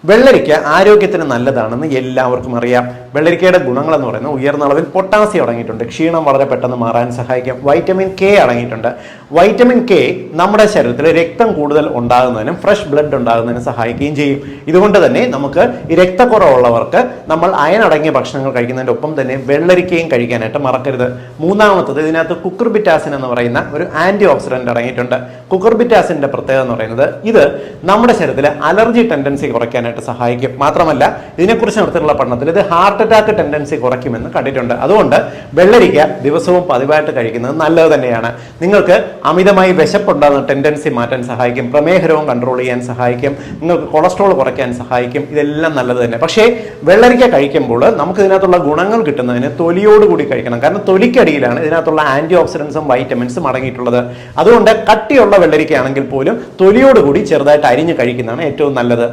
വെള്ളരിക്ക ആരോഗ്യത്തിന് നല്ലതാണെന്ന് എല്ലാവർക്കും അറിയാം. വെള്ളരിക്കയുടെ ഗുണങ്ങൾ എന്ന് പറയുന്നത് ഉയർന്ന അളവിൽ പൊട്ടാസ്യം അടങ്ങിയിട്ടുണ്ട്, ക്ഷീണം വളരെ പെട്ടെന്ന് മാറാൻ സഹായിക്കും. വൈറ്റമിൻ കെ അടങ്ങിയിട്ടുണ്ട്. വൈറ്റമിൻ കെ നമ്മുടെ ശരീരത്തിൽ രക്തം കൂടുതൽ ഉണ്ടാകുന്നതിനും ഫ്രഷ് ബ്ലഡ് ഉണ്ടാകുന്നതിനും സഹായിക്കുകയും ചെയ്യും. ഇതുകൊണ്ട് തന്നെ നമുക്ക് ഈ രക്തക്കുറവുള്ളവർക്ക് നമ്മൾ അയൺ അടങ്ങിയ ഭക്ഷണങ്ങൾ കഴിക്കുന്നതിൻ്റെ ഒപ്പം തന്നെ വെള്ളരിക്കയും കഴിക്കാനായിട്ട് മറക്കരുത്. മൂന്നാമത്തത്, ഇതിനകത്ത് കുക്കുർബിറ്റാസിൻ എന്ന് പറയുന്ന ഒരു ആന്റി ഓക്സിഡന്റ് അടങ്ങിയിട്ടുണ്ട്. കുക്കുർബിറ്റാസിന്റെ പ്രത്യേകത എന്ന് പറയുന്നത് ഇത് നമ്മുടെ ശരീരത്തിലെ അലർജി ടെൻഡൻസി കുറയ്ക്കാനായിട്ട് സഹായിക്കും. മാത്രമല്ല ഇതിനെക്കുറിച്ച് നടത്തിയിട്ടുള്ള പഠനത്തിൽ ഇത് ഹാർട്ട് അറ്റാക്ക് ടെൻഡൻസി കുറയ്ക്കുമെന്ന് കണ്ടിട്ടുണ്ട്. അതുകൊണ്ട് വെള്ളരിക്ക ദിവസവും പതിവായിട്ട് കഴിക്കുന്നത് നല്ലത് തന്നെയാണ്. നിങ്ങൾക്ക് അമിതമായി വിശപ്പുണ്ടാകുന്ന ടെൻഡൻസി മാറ്റാൻ സഹായിക്കും, പ്രമേഹ രോഗം കൺട്രോൾ ചെയ്യാൻ സഹായിക്കും, നിങ്ങൾക്ക് കൊളസ്ട്രോൾ കുറയ്ക്കാൻ സഹായിക്കും. ഇതെല്ലാം നല്ലത് തന്നെ. പക്ഷേ വെള്ളരിക്ക കഴിക്കുമ്പോൾ നമുക്ക് ഇതിനകത്തുള്ള ഗുണങ്ങൾ കിട്ടുന്നതിന് തൊലിയോടുകൂടി കഴിക്കണം. കാരണം തൊലിക്കടിയിലാണ് ഇതിനകത്തുള്ള ആന്റി ഓക്സിഡൻസും വൈറ്റമിൻസും അടങ്ങിയിട്ടുള്ളത്. അതുകൊണ്ട് കട്ടിയുള്ള വെള്ളരിക്ക ആണെങ്കിൽ പോലും തൊലിയോടുകൂടി ചെറുതായിട്ട് അരിഞ്ഞ് കഴിക്കുന്നതാണ് ഏറ്റവും നല്ലത്.